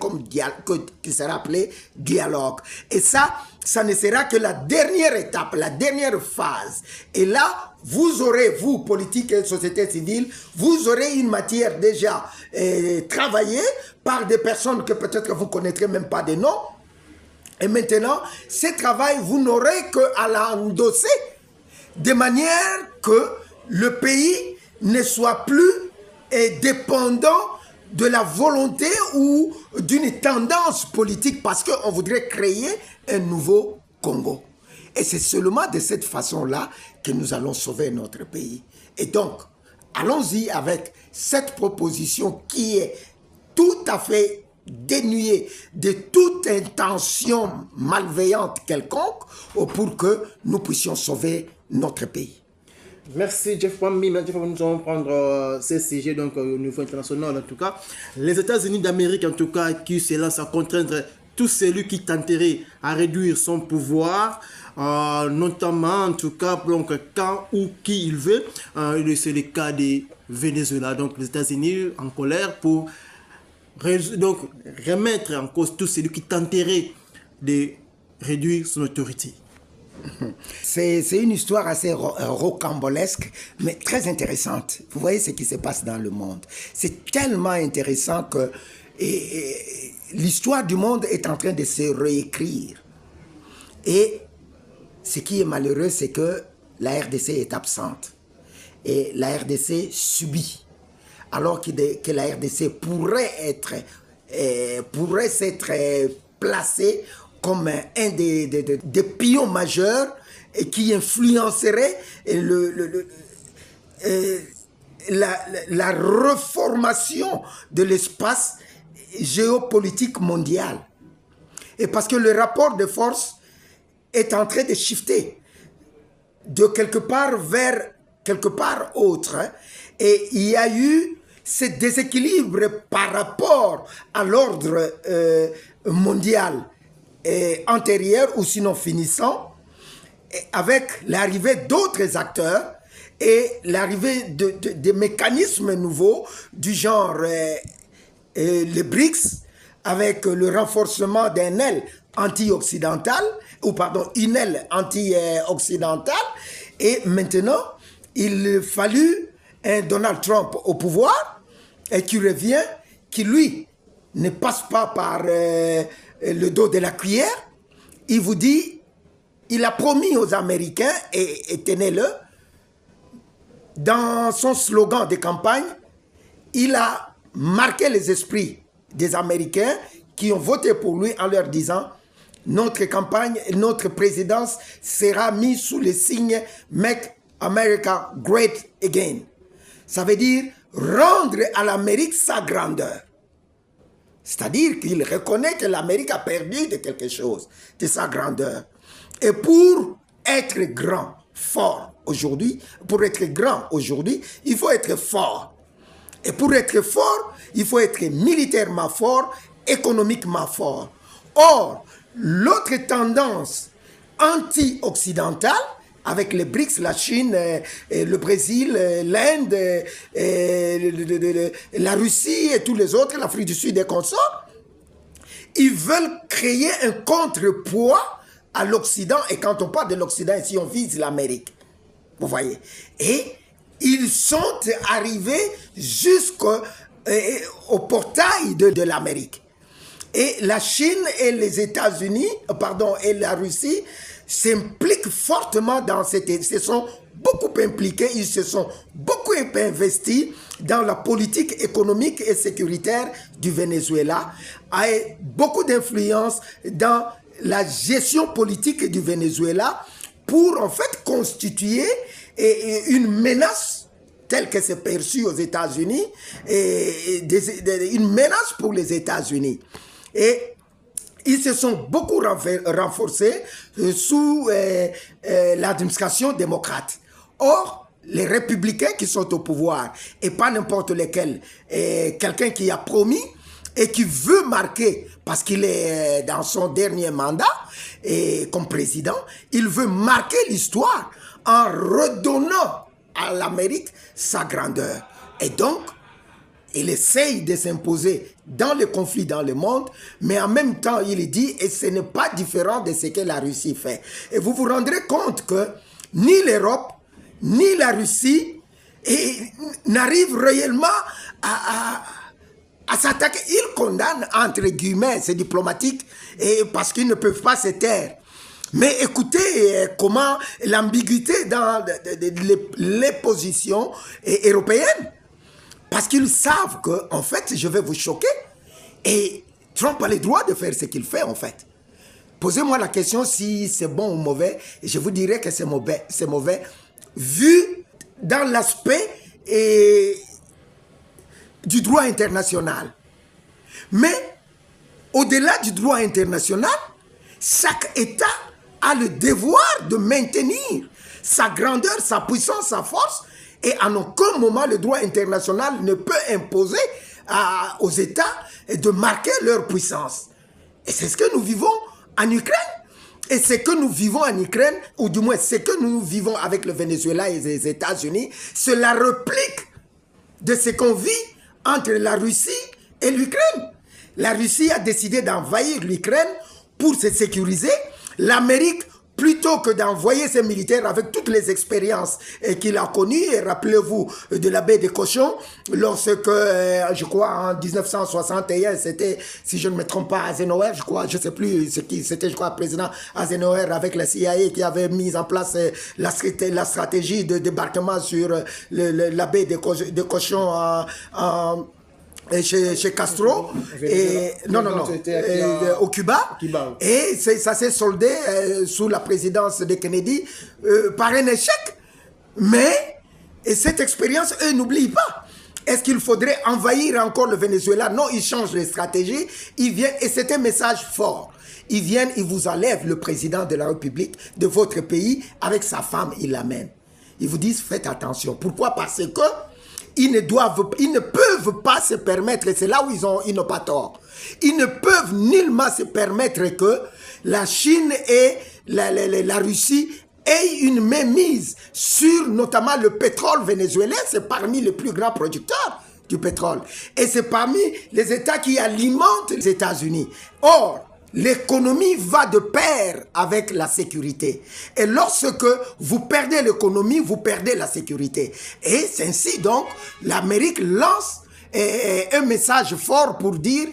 dialogue. Et ça ne sera que la dernière étape, la dernière phase. Et là, vous aurez, vous, politique et société civile, vous aurez une matière déjà travaillée par des personnes que peut-être vous ne connaîtrez même pas des noms. Et maintenant, ce travail, vous n'aurez qu'à l'endosser de manière que le pays ne soit plus dépendant de la volonté ou d'une tendance politique parce qu'on voudrait créer un nouveau Congo. Et c'est seulement de cette façon-là que nous allons sauver notre pays. Et donc, allons-y avec cette proposition qui est tout à fait dénuée de toute intention malveillante quelconque pour que nous puissions sauver notre pays. Merci Jeff Pambi. Nous allons prendre ces sujets donc, au niveau international en tout cas. Les États-Unis d'Amérique en tout cas qui se lancent à contraindre tout celui qui tenterait à réduire son pouvoir, notamment en tout cas donc, quand ou qui il veut. C'est le cas des Venezuela. Donc les États-Unis en colère pour donc, remettre en cause tout celui qui tenterait de réduire son autorité. C'est une histoire assez rocambolesque, mais très intéressante. Vous voyez ce qui se passe dans le monde. C'est tellement intéressant que l'histoire du monde est en train de se réécrire. Et ce qui est malheureux, c'est que la RDC est absente. Et la RDC subit. Alors que la RDC pourrait s'être placée comme un des pions majeurs et qui influencerait la reformation de l'espace géopolitique mondial. Et parce que le rapport de force est en train de shifter de quelque part vers quelque part autre. Hein. Et il y a eu ce déséquilibre par rapport à l'ordre mondial antérieur ou sinon finissant, avec l'arrivée d'autres acteurs et l'arrivée de mécanismes nouveaux du genre les BRICS, avec le renforcement d'un aile anti-occidentale, ou pardon, une aile anti-occidentale, et maintenant, il fallut un Donald Trump au pouvoir, et qui revient, qui lui ne passe pas par le dos de la cuillère. Il vous dit, il a promis aux Américains, et tenez-le, dans son slogan de campagne, il a marqué les esprits des Américains qui ont voté pour lui en leur disant notre campagne, notre présidence sera mise sous le signe Make America Great Again. Ça veut dire rendre à l'Amérique sa grandeur. C'est-à-dire qu'il reconnaît que l'Amérique a perdu de quelque chose, de sa grandeur. Et pour être grand, fort aujourd'hui, il faut être fort. Et pour être fort, il faut être militairement fort, économiquement fort. Or, l'autre tendance anti-occidentale, avec les BRICS, la Chine, le Brésil, l'Inde, la Russie et tous les autres, l'Afrique du Sud et consorts, ils veulent créer un contrepoids à l'Occident. Et quand on parle de l'Occident, ici, on vise l'Amérique. Vous voyez. Et ils sont arrivés jusqu'au portail de l'Amérique. Et la Chine et les États-Unis, et la Russie s'impliquent fortement dans ils se sont beaucoup impliqués, ils se sont beaucoup investis dans la politique économique et sécuritaire du Venezuela, et beaucoup d'influence dans la gestion politique du Venezuela pour en fait constituer une menace telle que c'est perçu aux États-Unis, une menace pour les États-Unis. Et ils se sont beaucoup renforcés sous l'administration démocrate. Or, les républicains qui sont au pouvoir, et pas n'importe lesquels, quelqu'un qui a promis et qui veut marquer, parce qu'il est dans son dernier mandat comme président, il veut marquer l'histoire en redonnant à l'Amérique sa grandeur. Et donc, il essaye de s'imposer dans les conflits dans le monde, mais en même temps, il dit, et ce n'est pas différent de ce que la Russie fait. Et vous vous rendrez compte que ni l'Europe, ni la Russie n'arrivent réellement à s'attaquer. Ils condamnent, entre guillemets, c'est diplomatique, parce qu'ils ne peuvent pas se taire. Mais écoutez comment l'ambiguïté dans les positions européennes. Parce qu'ils savent que, en fait, je vais vous choquer. Et Trump a le droit de faire ce qu'il fait, en fait. Posez-moi la question si c'est bon ou mauvais. Et je vous dirai que c'est mauvais. Vu dans l'aspect du droit international. Mais, au-delà du droit international, chaque État a le devoir de maintenir sa grandeur, sa puissance, sa force. Et en aucun moment, le droit international ne peut imposer aux États de marquer leur puissance. Et c'est ce que nous vivons en Ukraine. Et ce que nous vivons en Ukraine, ou du moins ce que nous vivons avec le Venezuela et les États-Unis, c'est la réplique de ce qu'on vit entre la Russie et l'Ukraine. La Russie a décidé d'envahir l'Ukraine pour se sécuriser. L'Amérique, plutôt que d'envoyer ses militaires avec toutes les expériences qu'il a connues, et rappelez-vous de la baie des Cochons, lorsque, je crois, en 1961, c'était, si je ne me trompe pas, Eisenhower, je crois, je ne sais plus ce qui c'était, je crois, le président Eisenhower avec la CIA qui avait mis en place la stratégie de débarquement sur la baie des Cochons chez Castro, et, au Cuba, et ça s'est soldé sous la présidence de Kennedy par un échec. Mais cette expérience, eux n'oublient pas. Est-ce qu'il faudrait envahir encore le Venezuela? Non, ils changent de stratégie, ils viennent, et c'est un message fort. Ils viennent, ils vous enlèvent le président de la République de votre pays, avec sa femme, ils l'amènent. Ils vous disent, faites attention. Pourquoi? Parce que ils ne peuvent pas se permettre, et c'est là où ils n'ont pas tort, ils ne peuvent nullement se permettre que la Chine et la Russie aient une mainmise sur notamment le pétrole vénézuélien. C'est parmi les plus grands producteurs du pétrole. Et c'est parmi les États qui alimentent les États-Unis. Or, l'économie va de pair avec la sécurité. Et lorsque vous perdez l'économie, vous perdez la sécurité. Et c'est ainsi donc, l'Amérique lance un message fort pour dire,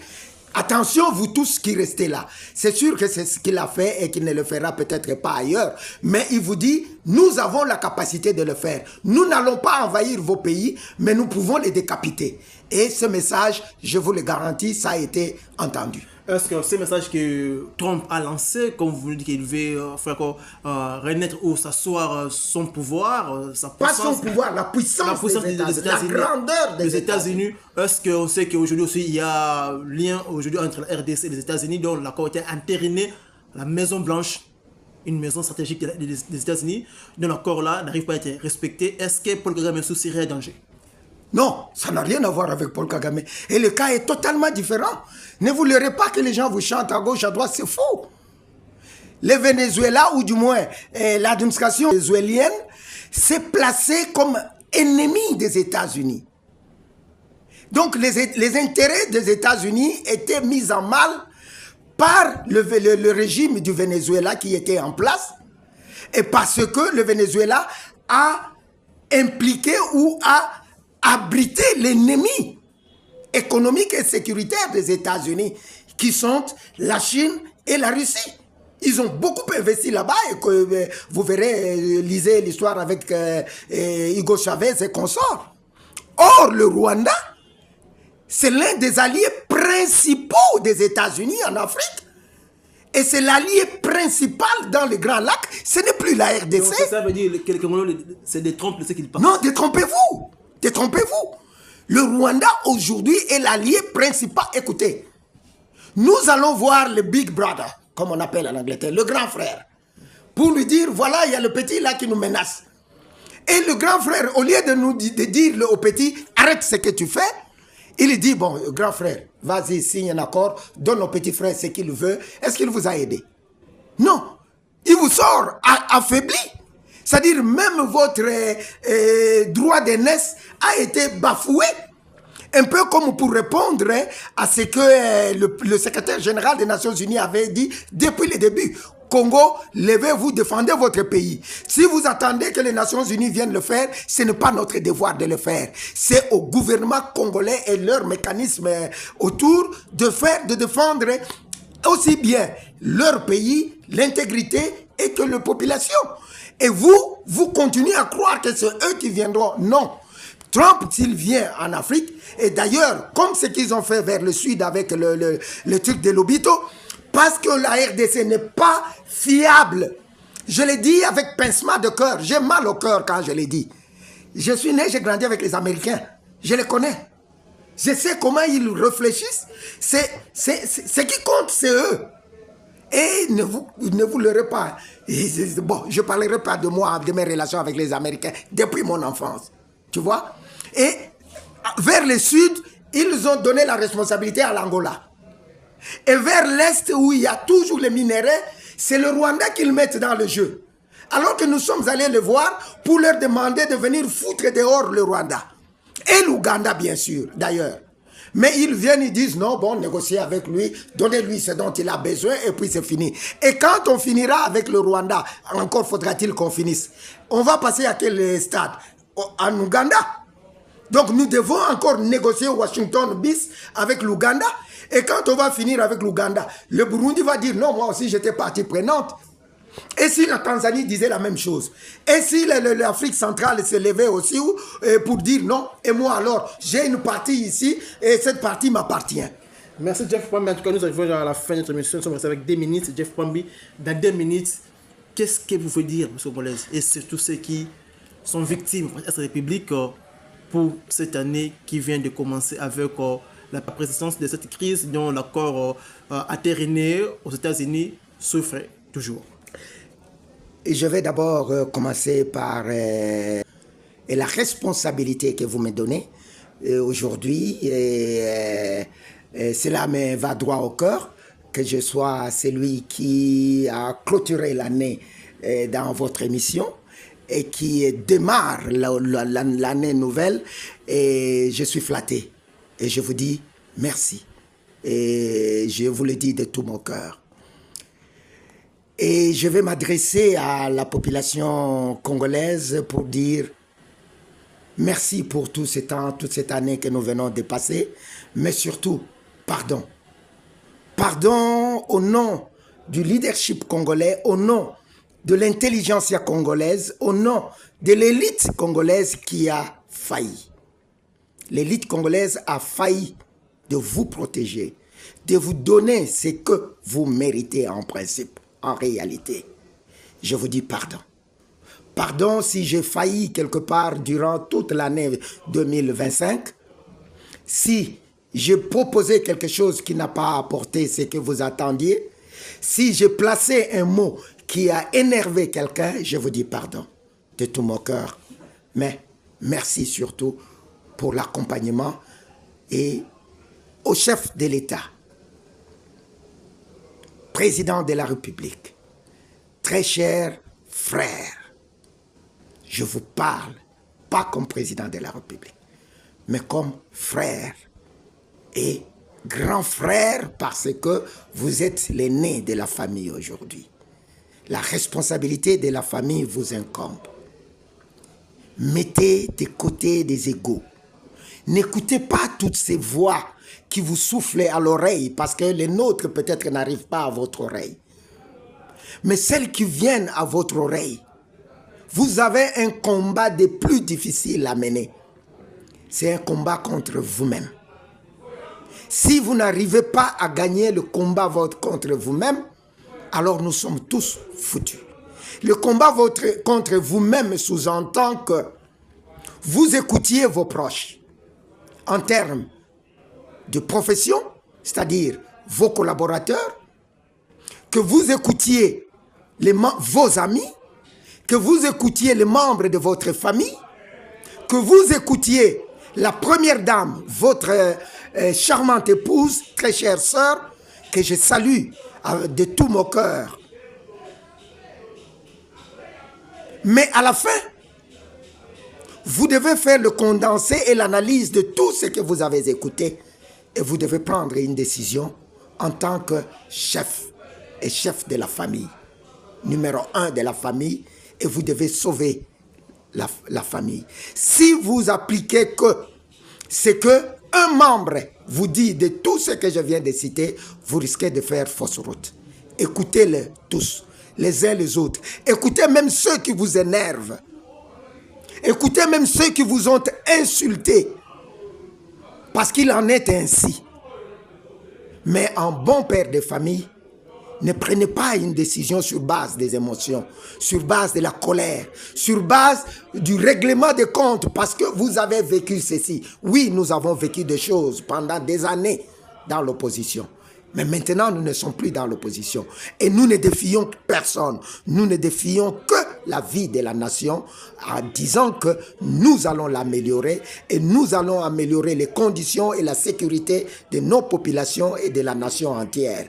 attention vous tous qui restez là. C'est sûr que c'est ce qu'il a fait et qu'il ne le fera peut-être pas ailleurs. Mais il vous dit, nous avons la capacité de le faire. Nous n'allons pas envahir vos pays, mais nous pouvons les décapiter. Et ce message, je vous le garantis, ça a été entendu. Est-ce que ce message que Trump a lancé, comme vous nous dites qu'il veut renaître ou s'asseoir son pouvoir, sa puissance, pas son pouvoir, la puissance des États-Unis, la grandeur des États-Unis. Est-ce qu'on sait qu'aujourd'hui aussi il y a lien aujourd'hui entre la RDC et les États-Unis, dont l'accord a été entériné à la Maison Blanche, une maison stratégique des États-Unis, dont l'accord là n'arrive pas à être respecté. Est-ce que Paul Kagame serait en danger? Non, ça n'a rien à voir avec Paul Kagame. Et le cas est totalement différent. Ne vous leurrez pas que les gens vous chantent à gauche, à droite, c'est faux. Le Venezuela, ou du moins l'administration vénézuélienne, s'est placée comme ennemi des États-Unis. Donc les intérêts des États-Unis étaient mis en mal par le régime du Venezuela qui était en place, et parce que le Venezuela a impliqué ou a abrité l'ennemi économique et sécuritaire des États-Unis, qui sont la Chine et la Russie. Ils ont beaucoup investi là-bas, et que vous verrez, lisez l'histoire avec Hugo Chavez et consorts. Or, le Rwanda, c'est l'un des alliés principaux des États-Unis en Afrique. Et c'est l'allié principal dans les Grands Lacs. Ce n'est plus la RDC. Donc ça veut dire que c'est des trompes de ce qu'ils pensent. Non, détrompez-vous. Détrompez-vous. Le Rwanda aujourd'hui est l'allié principal. Écoutez, nous allons voir le Big Brother, comme on appelle en Angleterre, le grand frère, pour lui dire, voilà, il y a le petit là qui nous menace. Et le grand frère, au lieu de dire au petit, arrête ce que tu fais, il dit, bon, grand frère, vas-y, signe un accord, donne au petit frère ce qu'il veut. Est-ce qu'il vous a aidé? Non. Il vous sort affaibli. C'est-à-dire même votre droit d'aînesse a été bafoué. Un peu comme pour répondre à ce que le secrétaire général des Nations Unies avait dit depuis le début. Congo, levez-vous, défendez votre pays. Si vous attendez que les Nations Unies viennent le faire, ce n'est pas notre devoir de le faire. C'est au gouvernement congolais et leurs mécanismes autour de défendre aussi bien leur pays, l'intégrité et que la population. Et vous continuez à croire que c'est eux qui viendront. Non. Trump, s'il vient en Afrique, et d'ailleurs, comme ce qu'ils ont fait vers le sud avec le truc de Lobito, parce que la RDC n'est pas fiable. Je l'ai dit avec pincement de cœur. J'ai mal au cœur quand je l'ai dit. Je suis né, j'ai grandi avec les Américains. Je les connais. Je sais comment ils réfléchissent. Ce qui compte, c'est eux. Et ne vous leurrez pas. Bon, je ne parlerai pas de moi, de mes relations avec les Américains depuis mon enfance. Tu vois? Et vers le sud, ils ont donné la responsabilité à l'Angola. Et vers l'est, où il y a toujours les minéraux, c'est le Rwanda qu'ils mettent dans le jeu. Alors que nous sommes allés les voir pour leur demander de venir foutre dehors le Rwanda. Et l'Ouganda, bien sûr, d'ailleurs. Mais ils viennent, ils disent non, bon, négocier avec lui, donnez-lui ce dont il a besoin et puis c'est fini. Et quand on finira avec le Rwanda, encore faudra-t-il qu'on finisse. On va passer à quel stade? En Ouganda. Donc nous devons encore négocier Washington bis avec l'Ouganda. Et quand on va finir avec l'Ouganda, le Burundi va dire non, moi aussi j'étais partie prenante. Et si la Tanzanie disait la même chose? Et si l'Afrique centrale se levait aussi pour dire non? Et moi alors, j'ai une partie ici et cette partie m'appartient. Merci Jeff Pwambi. En tout cas, nous arrivons à la fin de notre émission. Nous sommes restés avec 2 minutes. Jeff Pwambi, dans 2 minutes, qu'est-ce que vous voulez dire, M. Congolaise? Et surtout ceux qui sont victimes de cette République pour cette année qui vient de commencer avec la présence de cette crise dont l'accord entériné aux États-Unis souffre toujours. Et je vais d'abord commencer par la responsabilité que vous me donnez aujourd'hui. Cela me va droit au cœur que je sois celui qui a clôturé l'année dans votre émission et qui démarre l'année nouvelle. Et je suis flatté. Et je vous dis merci. Et je vous le dis de tout mon cœur. Et je vais m'adresser à la population congolaise pour dire merci pour tout ce temps, toute cette année que nous venons de passer, mais surtout, pardon. Pardon au nom du leadership congolais, au nom de l'intelligentsia congolaise, au nom de l'élite congolaise qui a failli. L'élite congolaise a failli de vous protéger, de vous donner ce que vous méritez en principe. En réalité, je vous dis pardon. Pardon si j'ai failli quelque part durant toute l'année 2025. Si j'ai proposé quelque chose qui n'a pas apporté ce que vous attendiez. Si j'ai placé un mot qui a énervé quelqu'un, je vous dis pardon de tout mon cœur. Mais merci surtout pour l'accompagnement et au chef de l'État. Président de la République, très cher frère, je vous parle pas comme président de la République, mais comme frère et grand frère parce que vous êtes l'aîné de la famille aujourd'hui. La responsabilité de la famille vous incombe. Mettez de côté des égos. N'écoutez pas toutes ces voix qui vous soufflent à l'oreille parce que les nôtres peut-être n'arrivent pas à votre oreille. Mais celles qui viennent à votre oreille, vous avez un combat des plus difficiles à mener. C'est un combat contre vous-même. Si vous n'arrivez pas à gagner le combat contre vous-même, alors nous sommes tous foutus. Le combat contre vous-même sous-entend que vous écoutiez vos proches en termes de profession, c'est-à-dire vos collaborateurs, que vous écoutiez vos amis, que vous écoutiez les membres de votre famille, que vous écoutiez la première dame, votre charmante épouse, très chère sœur, que je salue de tout mon cœur. Mais à la fin, vous devez faire le condensé et l'analyse de tout ce que vous avez écouté et vous devez prendre une décision en tant que chef et chef de la famille, numéro 1 de la famille, et vous devez sauver la famille. Si vous appliquez que ce qu'un membre vous dit de tout ce que je viens de citer, vous risquez de faire fausse route. Écoutez-les tous, les uns les autres. Écoutez même ceux qui vous énervent. Écoutez même ceux qui vous ont insulté. Parce qu'il en est ainsi. Mais en bon père de famille, ne prenez pas une décision sur base des émotions, sur base de la colère, sur base du règlement des comptes, parce que vous avez vécu ceci. Oui, nous avons vécu des choses pendant des années dans l'opposition. Mais maintenant, nous ne sommes plus dans l'opposition. Et nous ne défions personne. Nous ne défions que la vie de la nation en disant que nous allons l'améliorer et nous allons améliorer les conditions et la sécurité de nos populations et de la nation entière.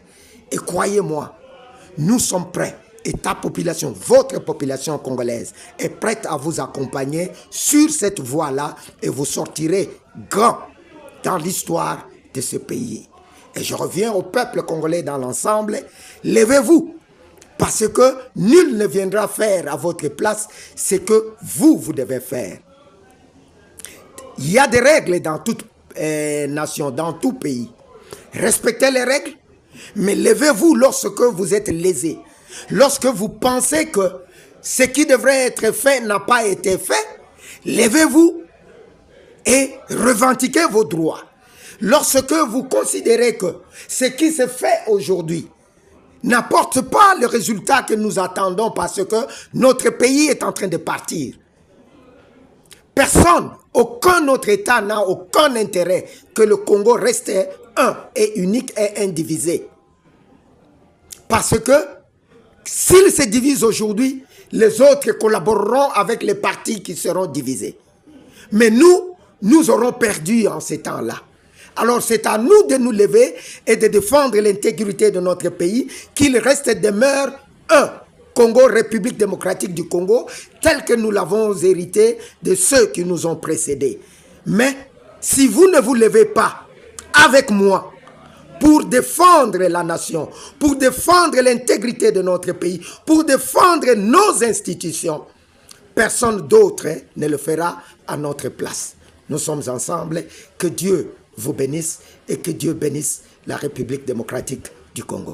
Et croyez-moi, nous sommes prêts et ta population, votre population congolaise est prête à vous accompagner sur cette voie-là et vous sortirez grand dans l'histoire de ce pays. Et je reviens au peuple congolais dans l'ensemble, levez-vous, parce que nul ne viendra faire à votre place ce que vous devez faire. Il y a des règles dans toute nation, dans tout pays. Respectez les règles, mais levez-vous lorsque vous êtes lésé. Lorsque vous pensez que ce qui devrait être fait n'a pas été fait, levez-vous et revendiquez vos droits. Lorsque vous considérez que ce qui se fait aujourd'hui n'apporte pas le résultat que nous attendons parce que notre pays est en train de partir. Personne, aucun autre État n'a aucun intérêt que le Congo reste un et unique et indivisé. Parce que s'il se divise aujourd'hui, les autres collaboreront avec les partis qui seront divisés. Mais nous aurons perdu en ces temps-là. Alors c'est à nous de nous lever et de défendre l'intégrité de notre pays, qu'il reste demeure un Congo, République démocratique du Congo, tel que nous l'avons hérité de ceux qui nous ont précédés. Mais si vous ne vous levez pas avec moi pour défendre la nation, pour défendre l'intégrité de notre pays, pour défendre nos institutions, personne d'autre ne le fera à notre place. Nous sommes ensemble. Que Dieu vous bénisse et que Dieu bénisse la République démocratique du Congo.